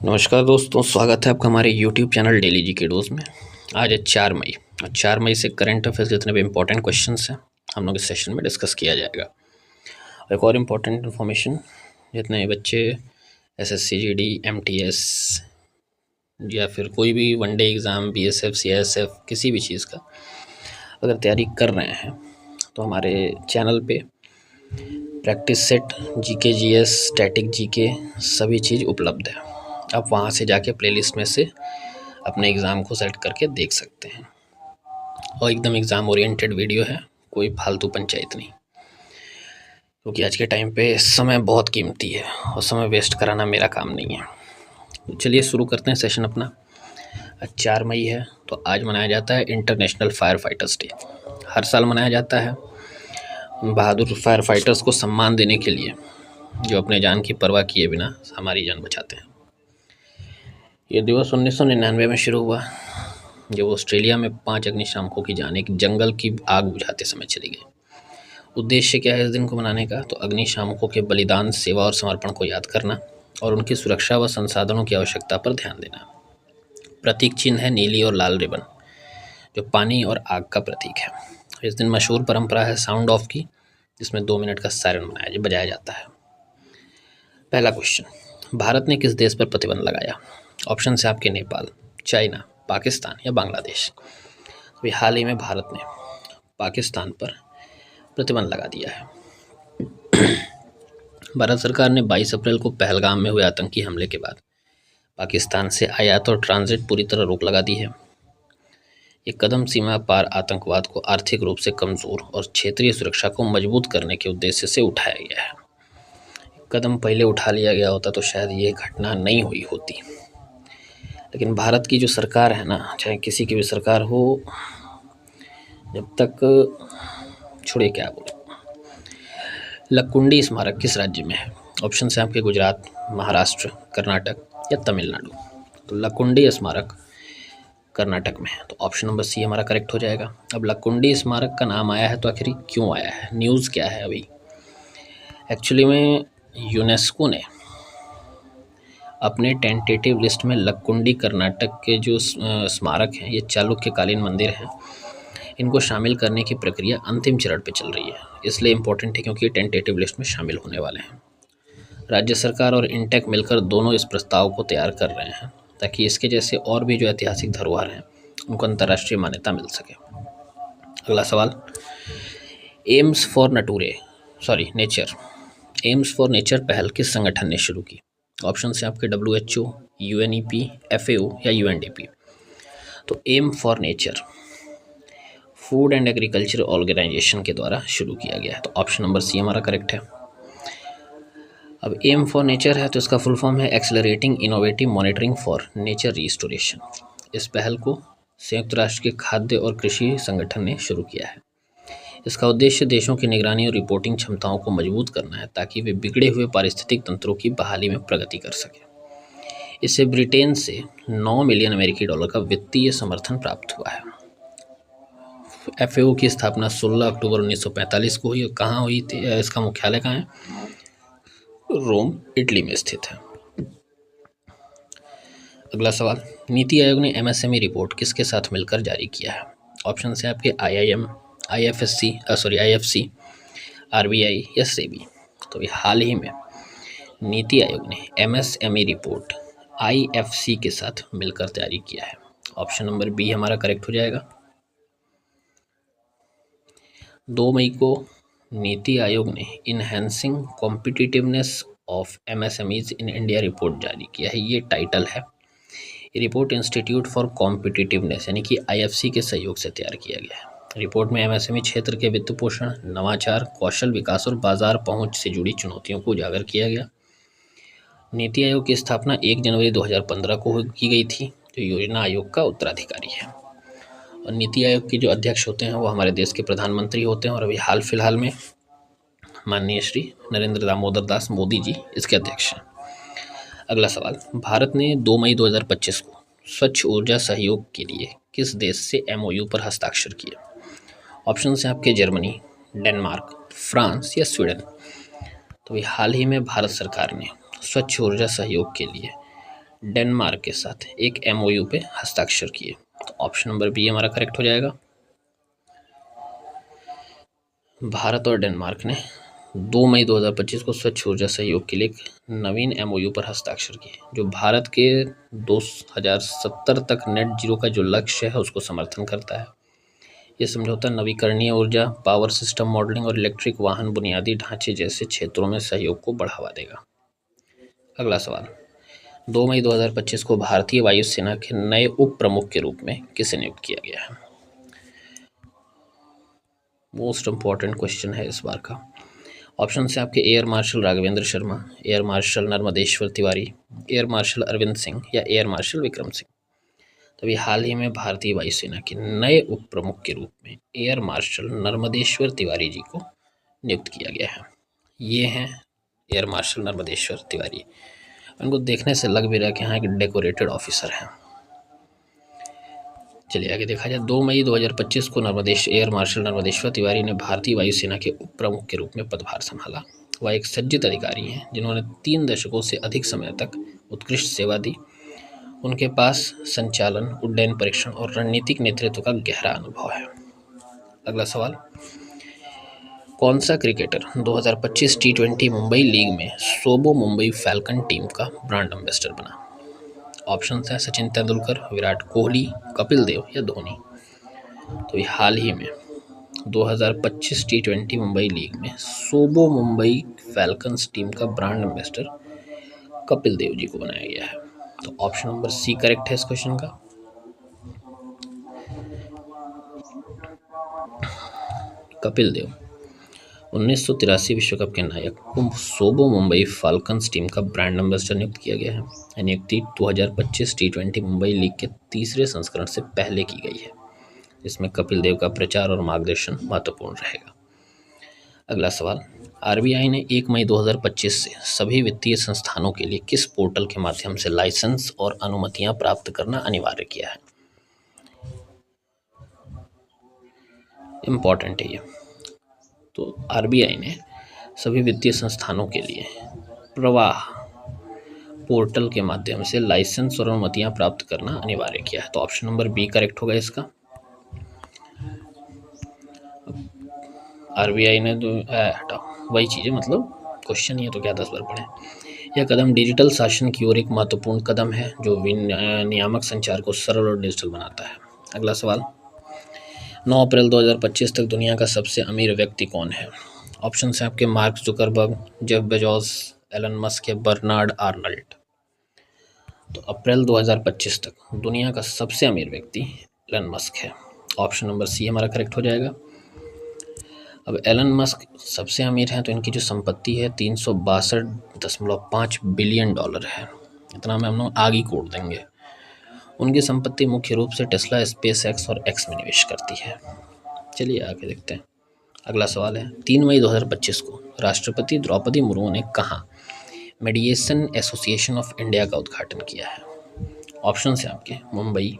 नमस्कार दोस्तों, स्वागत है आपका हमारे YouTube चैनल डेली जी के डोज में। आज है 4 मई और 4 मई से करंट अफेयर्स जितने भी इम्पोर्टेंट क्वेश्चंस हैं हम लोग इस सेशन में डिस्कस किया जाएगा। और एक और इम्पोर्टेंट इन्फॉर्मेशन, जितने बच्चे SSC GD MTS या फिर कोई भी वनडे एग्ज़ाम BSF CISF किसी भी चीज़ का अगर तैयारी कर रहे हैं तो हमारे चैनल पे practice set GK GS static GK सभी चीज़ उपलब्ध है। आप वहाँ से जाके प्लेलिस्ट में से अपने एग्ज़ाम को सेलेक्ट करके देख सकते हैं। और एकदम एग्ज़ाम ओरिएंटेड वीडियो है, कोई फालतू पंचायत नहीं, क्योंकि आज के टाइम पे समय बहुत कीमती है और समय वेस्ट कराना मेरा काम नहीं है। तो चलिए शुरू करते हैं सेशन अपना। आज 4 मई है तो आज मनाया जाता है इंटरनेशनल फायर फाइटर्स डे। हर साल मनाया जाता है बहादुर फायर फाइटर्स को सम्मान देने के लिए, जो अपने जान की परवाह किए बिना हमारी जान बचाते हैं। ये दिवस 1999 में शुरू हुआ, जब ऑस्ट्रेलिया में 5 अग्निशामकों की जान एक जंगल की आग बुझाते समय चली गई। उद्देश्य क्या है इस दिन को मनाने का? तो अग्निशामकों के बलिदान, सेवा और समर्पण को याद करना और उनकी सुरक्षा व संसाधनों की आवश्यकता पर ध्यान देना। प्रतीक चिन्ह है नीली और लाल रिबन, जो पानी और आग का प्रतीक है। इस दिन मशहूर परंपरा है साउंड ऑफ की, जिसमें 2 मिनट का सायरन बजाया जाता है। पहला क्वेश्चन, भारत ने किस देश पर प्रतिबंध लगाया? ऑप्शन है आपके नेपाल, चाइना, पाकिस्तान या बांग्लादेश। अभी हाल ही में भारत ने पाकिस्तान पर प्रतिबंध लगा दिया है। भारत सरकार ने 22 अप्रैल को पहलगाम में हुए आतंकी हमले के बाद पाकिस्तान से आयात और ट्रांजिट पूरी तरह रोक लगा दी है। ये कदम सीमा पार आतंकवाद को आर्थिक रूप से कमज़ोर और क्षेत्रीय सुरक्षा को मजबूत करने के उद्देश्य से उठाया गया है। कदम पहले उठा लिया गया होता तो शायद ये घटना नहीं हुई होती, लेकिन भारत की जो सरकार है ना, चाहे किसी की भी सरकार हो, जब तक छोड़िए क्या बोले। लक्कुंडी स्मारक किस राज्य में है? ऑप्शन है आपके गुजरात, महाराष्ट्र, कर्नाटक या तमिलनाडु। तो लक्कुंडी स्मारक कर्नाटक में है, तो ऑप्शन नंबर सी हमारा करेक्ट हो जाएगा। अब लक्कुंडी स्मारक का नाम आया है तो आखिर क्यों आया है, न्यूज़ क्या है अभी? एक्चुअली में यूनेस्को ने अपने टेंटेटिव लिस्ट में लक्कुंडी कर्नाटक के जो स्मारक हैं, ये चालुक्यकालीन मंदिर हैं, इनको शामिल करने की प्रक्रिया अंतिम चरण पे चल रही है। इसलिए इम्पोर्टेंट है क्योंकि ये टेंटेटिव लिस्ट में शामिल होने वाले हैं। राज्य सरकार और इंटेक मिलकर दोनों इस प्रस्ताव को तैयार कर रहे हैं ताकि इसके जैसे और भी जो ऐतिहासिक धरोहर हैं उनको अंतर्राष्ट्रीय मान्यता मिल सके। अगला सवाल, एम्स फॉर नेचर पहल किस संगठन ने शुरू की? ऑप्शन है आपके WHO, UNEP, FAO या UNDP। तो aim for nature food and agriculture organization के द्वारा शुरू किया गया है, तो ऑप्शन नंबर सी हमारा करेक्ट है। अब एम फॉर नेचर है तो इसका फुल फॉर्म है accelerating innovative monitoring for nature restoration. इस पहल को संयुक्त राष्ट्र के खाद्य और कृषि संगठन ने शुरू किया है। इसका उद्देश्य देशों की निगरानी और रिपोर्टिंग क्षमताओं को मजबूत करना है ताकि वे बिगड़े हुए पारिस्थितिक तंत्रों की बहाली में प्रगति कर सकें। इससे ब्रिटेन से 9 मिलियन अमेरिकी डॉलर का वित्तीय समर्थन प्राप्त हुआ है। FAO की स्थापना 16 अक्टूबर 1945 को हुई और कहाँ हुई थी, इसका मुख्यालय कहाँ है? रोम, इटली में स्थित है। अगला सवाल, नीति आयोग ने MSME रिपोर्ट किसके साथ मिलकर जारी किया है? ऑप्शन है आपके IIM, IFC, RBI या SEBI। तो हाल ही में नीति आयोग ने MSME रिपोर्ट IFC के साथ मिलकर जारी किया है। ऑप्शन नंबर बी हमारा करेक्ट हो जाएगा। 2 मई को नीति आयोग ने enhancing competitiveness of MSMEs in India report जारी किया है। ये टाइटल है। ये रिपोर्ट इंस्टीट्यूट फॉर कॉम्पिटिटिवनेस यानी कि IFC के सहयोग से तैयार किया गया है। रिपोर्ट में MSME क्षेत्र के वित्त पोषण, नवाचार, कौशल विकास और बाजार पहुंच से जुड़ी चुनौतियों को उजागर किया गया। नीति आयोग की स्थापना 1 जनवरी 2015 को की गई थी, जो योजना आयोग का उत्तराधिकारी है। और नीति आयोग के जो अध्यक्ष होते हैं वो हमारे देश के प्रधानमंत्री होते हैं और अभी हाल फिलहाल में माननीय श्री नरेंद्र दामोदर दास मोदी जी इसके अध्यक्ष हैं। अगला सवाल, भारत ने 2 मई 2025 को स्वच्छ ऊर्जा सहयोग के लिए किस देश से MOU पर हस्ताक्षर किया? ऑप्शन हैं आपके जर्मनी, डेनमार्क, फ्रांस या स्वीडन। तो हाल ही में भारत सरकार ने स्वच्छ ऊर्जा सहयोग के लिए डेनमार्क के साथ एक एमओयू पे हस्ताक्षर किए? तो ऑप्शन नंबर बी हमारा करेक्ट हो जाएगा। भारत और डेनमार्क ने 2 मई 2025 को स्वच्छ ऊर्जा सहयोग के लिए एक नवीन एमओयू पर हस्ताक्षर किए, जो भारत के 2070 तक नेट जीरो का जो लक्ष्य है उसको समर्थन करता है। ये समझौता नवीकरणीय ऊर्जा, पावर सिस्टम मॉडलिंग और इलेक्ट्रिक वाहन बुनियादी ढांचे जैसे क्षेत्रों में सहयोग को बढ़ावा देगा। अगला सवाल, 2 मई 2025 को भारतीय वायुसेना के नए उप प्रमुख के रूप में किसे नियुक्त किया गया है? मोस्ट इंपॉर्टेंट क्वेश्चन है इस बार का। ऑप्शन से आपके air marshal Raghavendra Sharma, air marshal Narmadeshwar Tiwari, air marshal Arvind Singh या एयर मार्शल विक्रम सिंह। तो अभी हाल ही में भारतीय वायुसेना के नए उप प्रमुख के रूप में एयर मार्शल नर्मदेश्वर तिवारी जी को नियुक्त किया गया है। ये हैं एयर मार्शल नर्मदेश्वर तिवारी। उनको देखने से लग भी रहा है कि हाँ एक डेकोरेटेड ऑफिसर हैं। चलिए आगे देखा जाए। 2 मई 2025 को एयर मार्शल नर्मदेश्वर तिवारी ने भारतीय वायुसेना के उप प्रमुख के रूप में पदभार संभाला। वह एक सज्जित अधिकारी हैं जिन्होंने 3 दशकों से अधिक समय तक उत्कृष्ट सेवा दी। उनके पास संचालन, उड्डयन परीक्षण और रणनीतिक नेतृत्व का गहरा अनुभव है। अगला सवाल, कौन सा क्रिकेटर 2025 टी20 मुंबई लीग में सोबो मुंबई फैल्कन टीम का ब्रांड एम्बेसडर बना? ऑप्शन है सचिन तेंदुलकर, विराट कोहली, कपिल देव या धोनी। तो ये हाल ही में 2025 टी20 मुंबई लीग में सोबो मुंबई फैल्कन्स टीम का ब्रांड एम्बेसडर कपिल देव जी को बनाया गया है। तो ऑप्शन नंबर सी करेक्ट है इस क्वेश्चन का। कपिल देव 1983 विश्व कप के नायक को सोबो मुंबई फाल्कन्स टीम का ब्रांड एम्बेसडर नियुक्त किया गया है। नियुक्ति 2025 टी20 मुंबई लीग के तीसरे संस्करण से पहले की गई है, जिसमें कपिल देव का प्रचार और मार्गदर्शन महत्वपूर्ण रहेगा। अगला सवाल, आरबीआई ने 1 मई 2025 से सभी वित्तीय संस्थानों के लिए किस पोर्टल के माध्यम से लाइसेंस और अनुमतियां प्राप्त करना अनिवार्य किया है? इम्पॉर्टेंट है ये। तो आरबीआई ने सभी वित्तीय संस्थानों के लिए प्रवाह पोर्टल के माध्यम से लाइसेंस और अनुमतियां प्राप्त करना अनिवार्य किया है। तो ऑप्शन नंबर बी करेक्ट होगा इसका। आरबीआई ने तो हटाओ वही चीज़ है, मतलब क्वेश्चन ये तो क्या 10 बार पढ़े। यह कदम डिजिटल शासन की ओर एक महत्वपूर्ण कदम है जो नियामक संचार को सरल और डिजिटल बनाता है। अगला सवाल, 9 अप्रैल 2025 तक दुनिया का सबसे अमीर व्यक्ति कौन है? ऑप्शन है आपके Mark Zuckerberg, Jeff Bezos, Elon Musk या बर्नार्ड आर्नल्ड। तो अप्रैल 2025 तक दुनिया का सबसे अमीर व्यक्ति एलन मस्क है। ऑप्शन नंबर सी हमारा करेक्ट हो जाएगा। अब एलन मस्क सबसे अमीर हैं तो इनकी जो संपत्ति है 362.5 बिलियन डॉलर है। इतना में हम लोग आगे ही कोड देंगे। उनकी संपत्ति मुख्य रूप से टेस्ला, स्पेस एक्स और एक्स में निवेश करती है। चलिए आगे देखते हैं। अगला सवाल है, 3 मई 2025 को राष्ट्रपति द्रौपदी मुर्मू ने कहाँ मेडिएशन एसोसिएशन ऑफ इंडिया का उद्घाटन किया है? ऑप्शन है आपके मुंबई,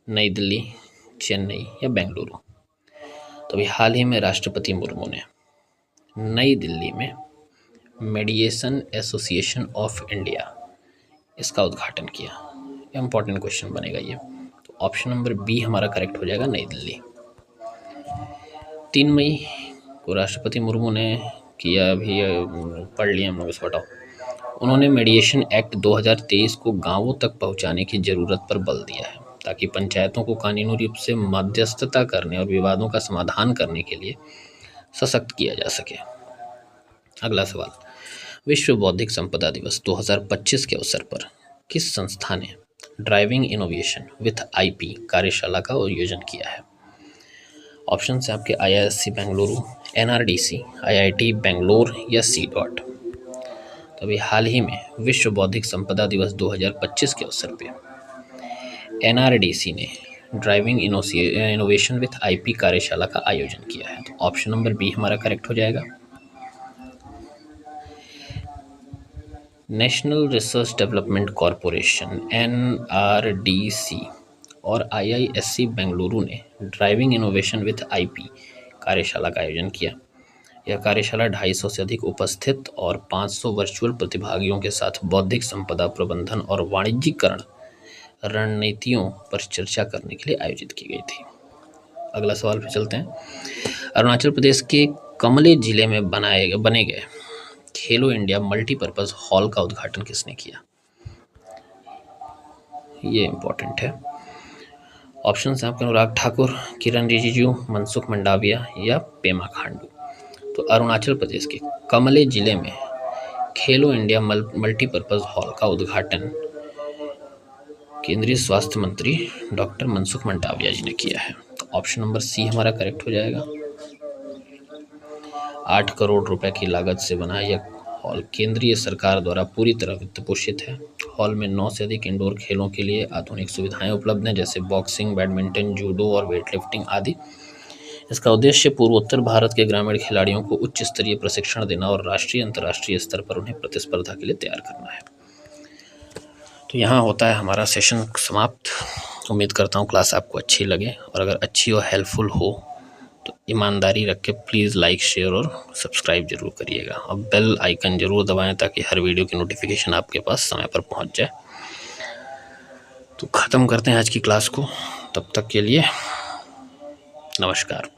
नई दिल्ली, चेन्नई या बेंगलुरु। तो अभी हाल ही में राष्ट्रपति मुर्मू ने नई दिल्ली में मेडिएशन एसोसिएशन ऑफ इंडिया इसका उद्घाटन किया। इम्पॉर्टेंट क्वेश्चन बनेगा ये। तो ऑप्शन नंबर बी हमारा करेक्ट हो जाएगा, नई दिल्ली। 3 मई को राष्ट्रपति मुर्मू ने किया, अभी पढ़ लिया हम लोग, इसको हटाओ। उन्होंने मेडिएशन एक्ट 2023 को गांवों तक पहुंचाने की ज़रूरत पर बल दिया है ताकि पंचायतों को कानूनी रूप से मध्यस्थता करने और विवादों का समाधान करने के लिए सशक्त किया जा सके। अगला सवाल, विश्व बौद्धिक संपदा दिवस 2025 के अवसर पर किस संस्था ने ड्राइविंग इनोवेशन विथ आईपी कार्यशाला का आयोजन किया है? ऑप्शन है आपके IISc Bengaluru, NRDC, IIT Bangalore या सी डॉट। तो अभी हाल ही में विश्व बौद्धिक संपदा दिवस 2025 के अवसर पर एनआरडीसी ने ड्राइविंग इनोवेशन विथ आईपी कार्यशाला का आयोजन किया है। तो ऑप्शन नंबर बी हमारा करेक्ट हो जाएगा। National research development corporation NRDC और आईआईएससी बेंगलुरु ने ड्राइविंग इनोवेशन विथ आईपी कार्यशाला का आयोजन किया। यह कार्यशाला 250 से अधिक उपस्थित और 500 वर्चुअल प्रतिभागियों के साथ बौद्धिक संपदा प्रबंधन और वाणिज्यीकरण रणनीतियों पर चर्चा करने के लिए आयोजित की गई थी। अगला सवाल पे चलते हैं। अरुणाचल प्रदेश के कमले जिले में बने गए खेलो इंडिया मल्टीपर्पज हॉल का उद्घाटन किसने किया? ये इंपॉर्टेंट है। ऑप्शन है आपके अनुराग ठाकुर, किरण रिजिजू, मनसुख मंडाविया या पेमा खांडू। तो अरुणाचल प्रदेश के कमले जिले में खेलो इंडिया मल्टीपर्पज हॉल का उद्घाटन केंद्रीय स्वास्थ्य मंत्री डॉक्टर मनसुख मंडाविया जी ने किया है। तो ऑप्शन नंबर सी हमारा करेक्ट हो जाएगा। 8 करोड़ रुपए की लागत से बना यह हॉल केंद्रीय सरकार द्वारा पूरी तरह वित्त पोषित है। हॉल में 9 से अधिक इंडोर खेलों के लिए आधुनिक सुविधाएं उपलब्ध हैं, जैसे बॉक्सिंग, बैडमिंटन, जूडो और वेटलिफ्टिंग आदि। इसका उद्देश्य पूर्वोत्तर भारत के ग्रामीण खिलाड़ियों को उच्च स्तरीय प्रशिक्षण देना और राष्ट्रीय अंतर्राष्ट्रीय स्तर पर उन्हें प्रतिस्पर्धा के लिए तैयार करना है। तो यहाँ होता है हमारा सेशन समाप्त। उम्मीद करता हूँ क्लास आपको अच्छी लगे, और अगर अच्छी और हेल्पफुल हो तो ईमानदारी रख के प्लीज़ लाइक, शेयर और सब्सक्राइब जरूर करिएगा, और बेल आइकन जरूर दबाएं ताकि हर वीडियो की नोटिफिकेशन आपके पास समय पर पहुंच जाए। तो ख़त्म करते हैं आज की क्लास को। तब तक के लिए नमस्कार।